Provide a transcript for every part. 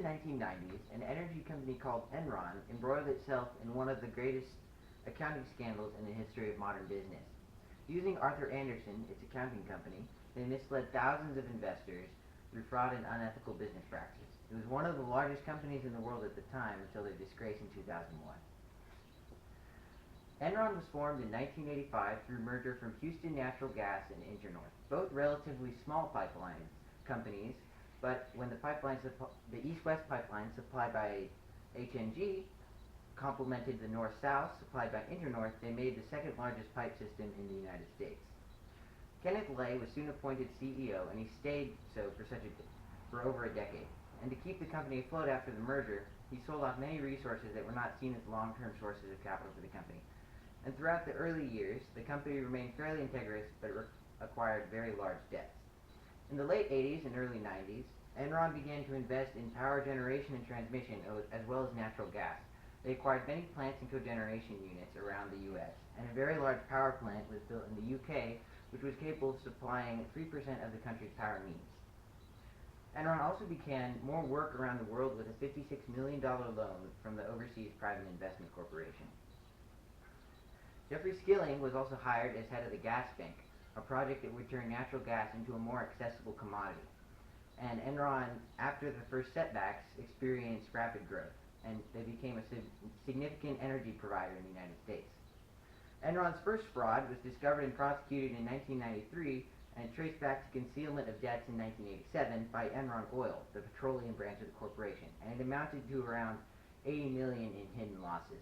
1990s, an energy company called Enron embroiled itself in one of the greatest accounting scandals in the history of modern business. Using Arthur Andersen, its accounting company, they misled thousands of investors through fraud and unethical business practices. It was one of the largest companies in the world at the time until their disgrace in 2001. Enron was formed in 1985 through merger from Houston Natural Gas and InterNorth, both relatively small pipeline companies, but when the East-West pipeline supplied by HNG complemented the North-South supplied by InterNorth, they made the second largest pipe system in the United States. Kenneth Lay was soon appointed CEO, and he stayed so for over a decade. And to keep the company afloat after the merger, he sold off many resources that were not seen as long-term sources of capital for the company. And throughout the early years, the company remained fairly integrous, but acquired very large debts. In the late 80s and early 90s, Enron began to invest in power generation and transmission, as well as natural gas. They acquired many plants and cogeneration units around the U.S., and a very large power plant was built in the U.K., which was capable of supplying 3% of the country's power needs. Enron also began more work around the world with a $56 million loan from the Overseas Private Investment Corporation. Jeffrey Skilling was also hired as head of the Gas Bank, a project that would turn natural gas into a more accessible commodity. And Enron, after the first setbacks, experienced rapid growth, and they became a significant energy provider in the United States. Enron's first fraud was discovered and prosecuted in 1993 and traced back to concealment of debts in 1987 by Enron Oil, the petroleum branch of the corporation, and it amounted to around $80 million in hidden losses.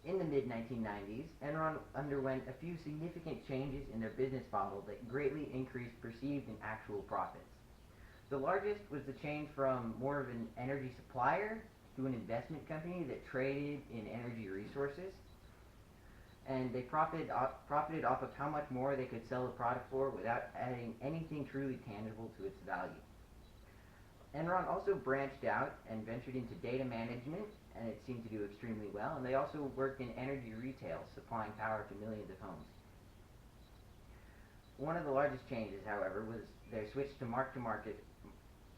In the mid-1990s, Enron underwent a few significant changes in their business model that greatly increased perceived and actual profits. The largest was the change from more of an energy supplier to an investment company that traded in energy resources, and they profited off of how much more they could sell the product for without adding anything truly tangible to its value. Enron also branched out and ventured into data management, and it seemed to do extremely well, and they also worked in energy retail, supplying power to millions of homes. One of the largest changes, however, was their switch to mark-to-market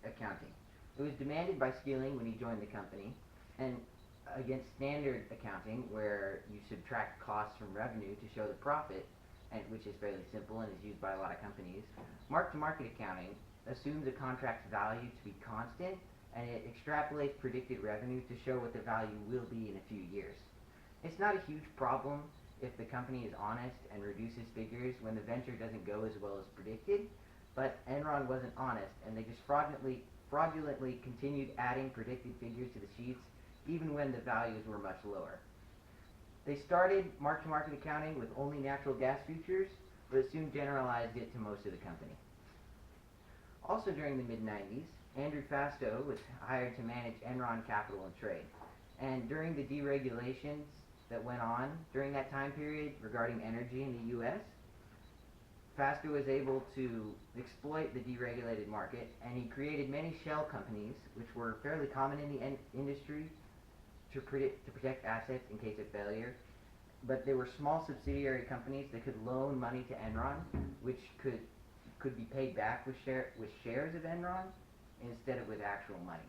accounting. It was demanded by Skilling when he joined the company, and against standard accounting, where you subtract costs from revenue to show the profit, and which is fairly simple and is used by a lot of companies, mark-to-market accounting assumes a contract's value to be constant, and it extrapolates predicted revenue to show what the value will be in a few years. It's not a huge problem if the company is honest and reduces figures when the venture doesn't go as well as predicted, but Enron wasn't honest, and they just fraudulently continued adding predicted figures to the sheets even when the values were much lower. They started mark-to-market accounting with only natural gas futures, but soon generalized it to most of the company. Also during the mid-90s, Andrew Fastow was hired to manage Enron Capital and Trade. And during the deregulations that went on during that time period regarding energy in the U.S., Fastow was able to exploit the deregulated market, and he created many shell companies, which were fairly common in the industry, to protect assets in case of failure. But they were small subsidiary companies that could loan money to Enron, which could be paid back with shares of Enron instead of with actual money.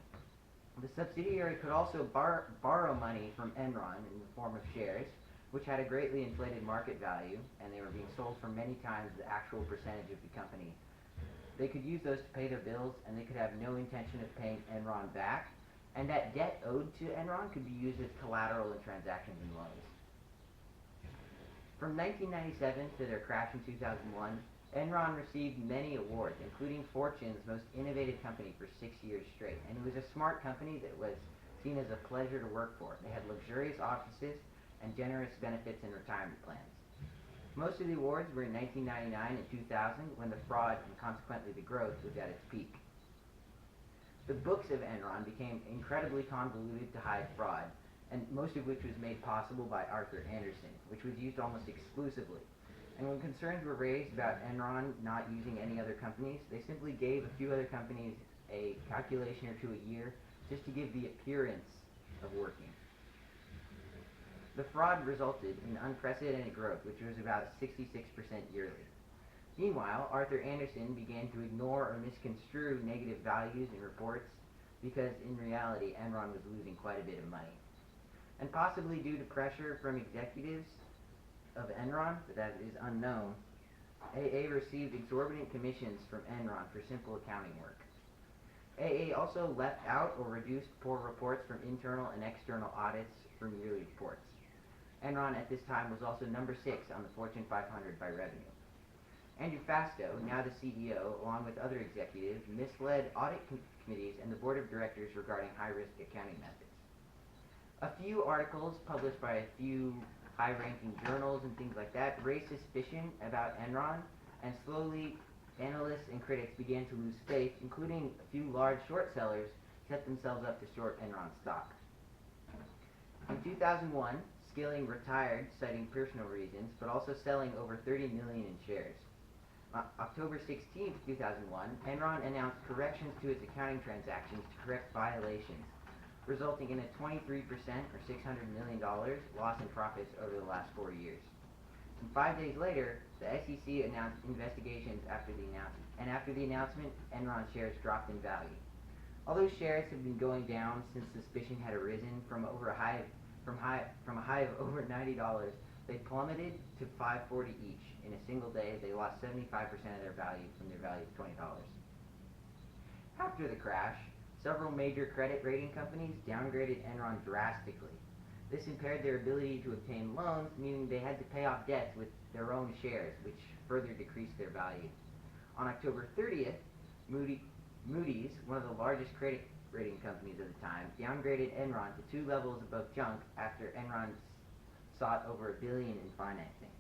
The subsidiary could also borrow money from Enron in the form of shares, which had a greatly inflated market value, and they were being sold for many times the actual percentage of the company. They could use those to pay their bills, and they could have no intention of paying Enron back, and that debt owed to Enron could be used as collateral in transactions and loans. From 1997 to their crash in 2001, Enron received many awards, including Fortune's Most Innovative Company for 6 years straight, and it was a smart company that was seen as a pleasure to work for. They had luxurious offices and generous benefits and retirement plans. Most of the awards were in 1999 and 2000, when the fraud and consequently the growth was at its peak. The books of Enron became incredibly convoluted to hide fraud, and most of which was made possible by Arthur Andersen, which was used almost exclusively. And when concerns were raised about Enron not using any other companies, they simply gave a few other companies a calculation or two a year just to give the appearance of working. The fraud resulted in unprecedented growth, which was about 66% yearly. Meanwhile, Arthur Andersen began to ignore or misconstrue negative values in reports because in reality Enron was losing quite a bit of money. And possibly due to pressure from executives of Enron, but that is unknown, AA received exorbitant commissions from Enron for simple accounting work. AA also left out or reduced poor reports from internal and external audits from yearly reports. Enron at this time was also number 6 on the Fortune 500 by revenue. Andrew Fastow, now the CEO, along with other executives, misled audit committees and the board of directors regarding high-risk accounting methods. A few articles published by a few high-ranking journals and things like that raised suspicion about Enron, and slowly analysts and critics began to lose faith, including a few large short sellers set themselves up to short Enron stock. In 2001, Skilling retired, citing personal reasons, but also selling over 30 million in shares. October 16, 2001, Enron announced corrections to its accounting transactions to correct violations, resulting in a 23% or $600 million loss in profits over the last 4 years. And 5 days later, the SEC announced investigations after the announcement. And after the announcement, Enron shares dropped in value. Although shares have been going down since suspicion had arisen from a high of over $90, they plummeted to $5.40 each. In a single day, they lost 75% of their value from their value of $20. After the crash, several major credit rating companies downgraded Enron drastically. This impaired their ability to obtain loans, meaning they had to pay off debts with their own shares, which further decreased their value. On October 30th, Moody's, one of the largest credit rating companies at the time, downgraded Enron to 2 levels above junk after Enron sought over $1 billion in financing.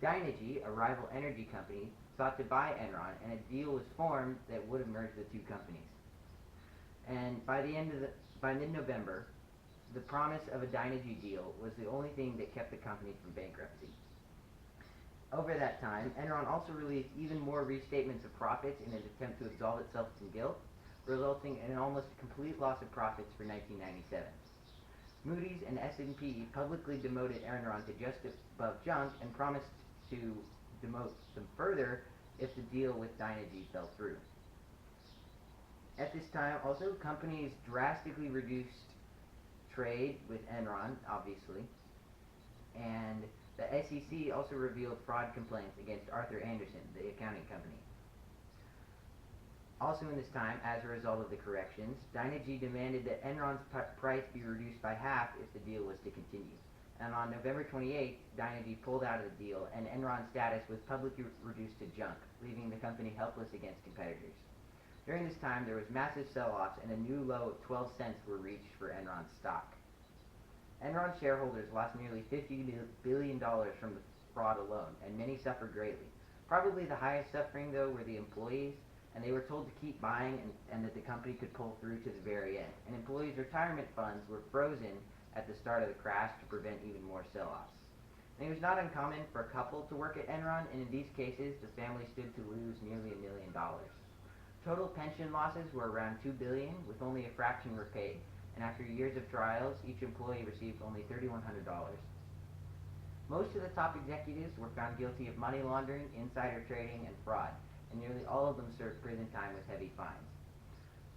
Dynegy, a rival energy company, sought to buy Enron, and a deal was formed that would have merged the two companies. And by mid-November, the promise of a Dynegy deal was the only thing that kept the company from bankruptcy. Over that time, Enron also released even more restatements of profits in an attempt to absolve itself from guilt, resulting in an almost complete loss of profits for 1997. Moody's and S&P publicly demoted Enron to just above junk and promised to demote them further if the deal with Dynegy fell through. At this time, also, companies drastically reduced trade with Enron, obviously, and the SEC also revealed fraud complaints against Arthur Andersen, the accounting company. Also in this time, as a result of the corrections, Dynegy demanded that Enron's price be reduced by half if the deal was to continue. And on November 28th, Dynegy pulled out of the deal, and Enron's status was publicly reduced to junk, leaving the company helpless against competitors. During this time, there was massive sell-offs, and a new low of 12 cents were reached for Enron's stock. Enron shareholders lost nearly $50 billion from the fraud alone, and many suffered greatly. Probably the highest suffering, though, were the employees, and they were told to keep buying and that the company could pull through to the very end. And employees' retirement funds were frozen at the start of the crash to prevent even more sell-offs. And it was not uncommon for a couple to work at Enron, and in these cases, the family stood to lose nearly $1 million. Total pension losses were around $2 billion, with only a fraction were paid. And after years of trials, each employee received only $3,100. Most of the top executives were found guilty of money laundering, insider trading, and fraud, and nearly all of them served prison time with heavy fines.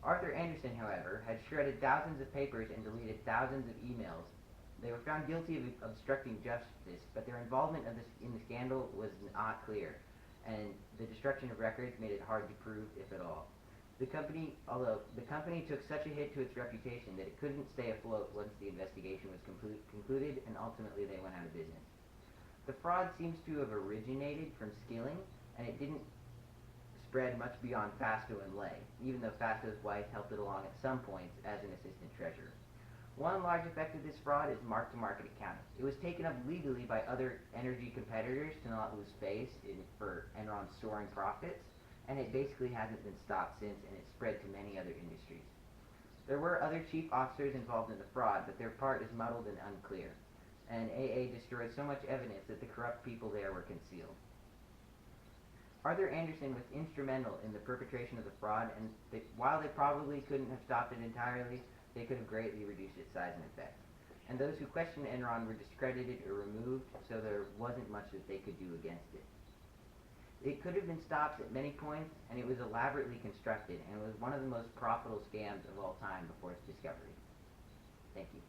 Arthur Andersen, however, had shredded thousands of papers and deleted thousands of emails. They were found guilty of obstructing justice, but their involvement in the scandal was not clear, and the destruction of records made it hard to prove, if at all. Although the company took such a hit to its reputation that it couldn't stay afloat once the investigation was concluded, and ultimately they went out of business. The fraud seems to have originated from Skilling, and it didn't spread much beyond Fastow and Lay, even though Fastow's wife helped it along at some points as an assistant treasurer. One large effect of this fraud is mark-to-market accounting. It was taken up legally by other energy competitors to not lose face for Enron's soaring profits, and it basically hasn't been stopped since, and it spread to many other industries. There were other chief officers involved in the fraud, but their part is muddled and unclear, and AA destroyed so much evidence that the corrupt people there were concealed. Arthur Andersen was instrumental in the perpetration of the fraud, and while they probably couldn't have stopped it entirely, they could have greatly reduced its size and effect. And those who questioned Enron were discredited or removed, so there wasn't much that they could do against it. It could have been stopped at many points, and it was elaborately constructed, and it was one of the most profitable scams of all time before its discovery. Thank you.